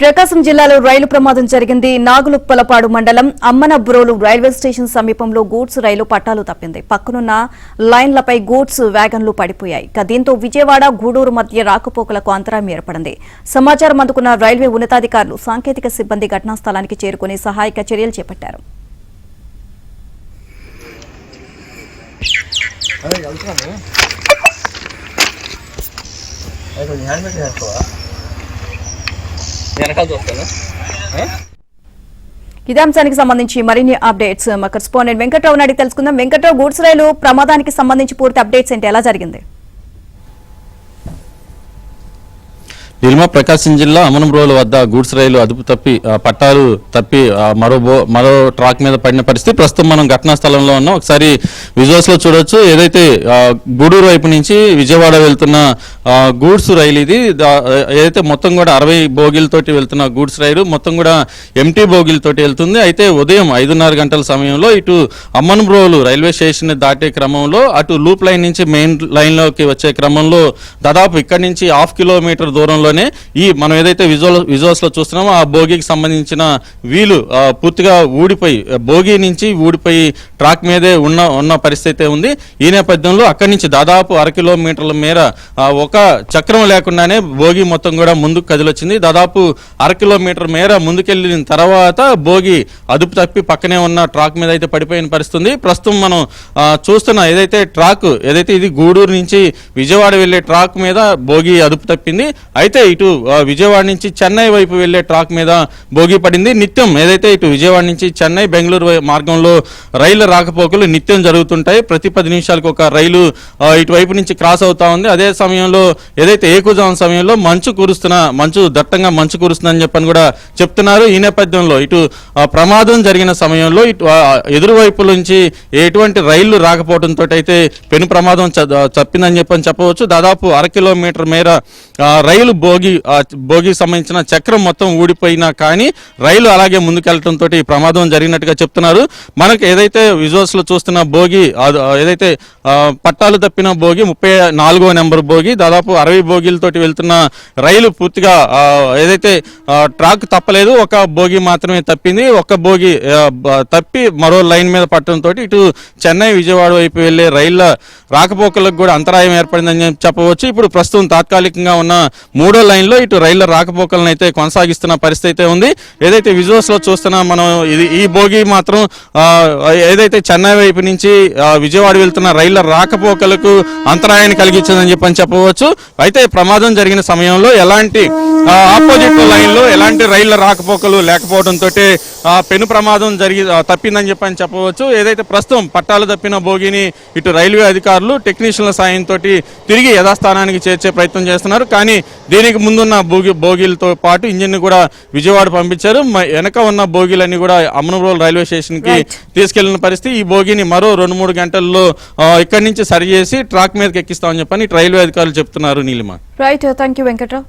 ప్రకాశం జిల్లాలో రైలు ప్రమాదం జరిగింది. నాగులుప్పలపాడు మండలం అమ్మనబ్రోలు రైల్వే స్టేషన్ సమీపంలో గూడ్స్ రైలు పట్టాలు తప్పింది. పక్కనున్న లైన్లపై గూడ్స్ వ్యాగన్లు పడిపోయాయి. దీంతో విజయవాడ గూడూరు మధ్య రాకపోకలకు అంతరాయం ఏర్పడింది. సమాచారం అందుకున్న రైల్వే ఉన్నతాధికారులు సాంకేతిక సిబ్బంది ఘటనా స్థలానికి చేరుకుని సహాయక చర్యలు చేపట్టారు. ఇదే అంశానికి సంబంధించి మరిన్ని అప్డేట్స్ మా కరెస్పాండెంట్ వెంకట్రావు అడిగి తెలుసుకుందాం. వెంకట్రావు, గూడ్స్ రైలు ప్రమాదానికి సంబంధించి పూర్తి అప్డేట్స్ ఏంటి, ఎలా జరిగింది? ప్రకాశం జిల్లా అమనంబ్రోలు వద్ద గూడ్స్ రైలు అదుపు తప్పి పట్టాలు తప్పి మరో ట్రాక్ మీద పడిన పరిస్థితి. ప్రస్తుతం మనం ఘటనా స్థలంలో ఉన్నాం. ఒకసారి విజువల్స్ లో చూడొచ్చు. ఏదైతే గూడూరు వైపు నుంచి విజయవాడ వెళ్తున్న గూడ్స్ రైలు ఇది. ఏదైతే మొత్తం కూడా 60 బోగీలతోటి వెళ్తున్న గూడ్స్ రైలు మొత్తం కూడా ఎంటీ బోగీలతోటి వెళ్తుంది. అయితే ఉదయం 5:30 గంటల సమయంలో ఇటు అమ్మనంబ్రోలు రైల్వే స్టేషన్ దాటే క్రమంలో అటు లూప్ లైన్ నుంచి మెయిన్ లైన్ లోకి వచ్చే క్రమంలో దాదాపు ఇక్కడి నుంచి 1/2 కిలోమీటర్ దూరంలో మనం ఏదైతే విజువల్స్ లో చూస్తున్నామో ఆ బోగికి సంబంధించిన వీలు పూర్తిగా ఊడిపోయి బోగి నుంచి ఊడిపోయి ట్రాక్ మీదే ఉన్న పరిస్థితి ఉంది. ఈ నేపథ్యంలో అక్కడి నుంచి దాదాపు 1/2 కిలోమీటర్ల మేర ఒక చక్రం లేకుండానే బోగి మొత్తం కూడా ముందుకు కదిలొచ్చింది. దాదాపు 1/2 కిలోమీటర్ మేర ముందుకెళ్లిన తర్వాత బోగి అదుపు తప్పి పక్కనే ఉన్న ట్రాక్ మీద అయితే పడిపోయిన పరిస్థితి. ప్రస్తుతం మనం చూస్తున్న ఏదైతే ట్రాక్ ఇది గూడూరు నుంచి విజయవాడ వెళ్లే ట్రాక్ మీద బోగి అదుపు తప్పింది. అయితే ఇటు విజయవాడ నుంచి చెన్నై వైపు వెళ్లే ట్రాక్ మీద బోగి పడింది. నిత్యం ఏదైతే ఇటు విజయవాడ నుంచి చెన్నై బెంగళూరు మార్గంలో రైళ్ల రాకపోకలు నిత్యం జరుగుతుంటాయి. ప్రతి 10 నిమిషాలకు ఒక రైలు ఇటువైపు నుంచి క్రాస్ అవుతా ఉంది. అదే సమయంలో ఏదైతే ఏకుజాము సమయంలో దట్టంగా మంచు కురుస్తుందని చెప్పని కూడా చెప్తున్నారు. ఈ నేపథ్యంలో ఇటు ప్రమాదం జరిగిన సమయంలో ఇటు ఎదురువైపు నుంచి ఎటువంటి రైళ్లు రాకపోవడంతో అయితే పెను ప్రమాదం తప్పిందని చెప్పవచ్చు. దాదాపు 1/2 కిలోమీటర్ మేర రైలు బోగికి సంబంధించిన చక్రం మొత్తం ఊడిపోయినా కానీ రైలు అలాగే ముందుకెళ్లడంతో ప్రమాదం జరిగినట్టుగా చెప్తున్నారు. మనకు ఏదైతే విజువల్స్ లో చూస్తున్న బోగి ఏదైతే పట్టాలు తప్పిన బోగి 34వ నెంబర్ బోగి, దాదాపు 60 బోగీలతోటి వెళ్తున్న రైలు పూర్తిగా ఏదైతే ట్రాక్ తప్పలేదు, ఒక బోగి మాత్రమే తప్పింది. ఒక బోగి తప్పి మరో లైన్ మీద పట్టడంతో ఇటు చెన్నై విజయవాడ వైపు వెళ్లే రైళ్ల రాకపోకలకు కూడా అంతరాయం ఏర్పడిందని చెప్పవచ్చు. ఇప్పుడు ప్రస్తుతం తాత్కాలికంగా ఉన్న 3వ లైన్ లో ఇటు రైళ్ల రాకపోకలను అయితే కొనసాగిస్తున్న పరిస్థితి అయితే ఉంది. ఏదైతే విజువల్స్ లో చూస్తున్నా మనం ఈ బోగి మాత్రం ఏదైతే చెన్నై వైపు నుంచి విజయవాడ వెళ్తున్న రైళ్ల రాకపోకలకు అంతరాయాన్ని కలిగించిందని చెప్పవచ్చు. అయితే ప్రమాదం జరిగిన సమయంలో ఎలాంటి ఆపోజిట్ లైన్ లో ఎలాంటి రైళ్ల రాకపోకలు లేకపోవడంతో పెను ప్రమాదం తప్పిందని చెప్పవచ్చు. ఏదైతే ప్రస్తుతం పట్టాలు తప్పిన బోగిని ఇటు రైల్వే అధికారులు టెక్నీషియన్ల సాయంతో తిరిగి యథాస్థానానికి చేర్చే ప్రయత్నం చేస్తున్నారు. కానీ దీనికి ముందున్న బోగీలతో పాటు ఇంజిన్ కూడా విజయవాడ పంపించారు. వెనక ఉన్న బోగీలన్నీ కూడా అమ్మనబ్రోలు రైల్వే స్టేషన్ కి తీసుకెళ్లిన పరిస్థితి. ఈ బోగిని మరో 2-3 గంటల్లో ఇక్కడి నుంచి సరి చేసి ట్రాక్ మీదకి ఎక్కిస్తామని చెప్పని రైల్వే అధికారులు చెప్తున్నారు. Neelima. Right, thank you Venkatrao.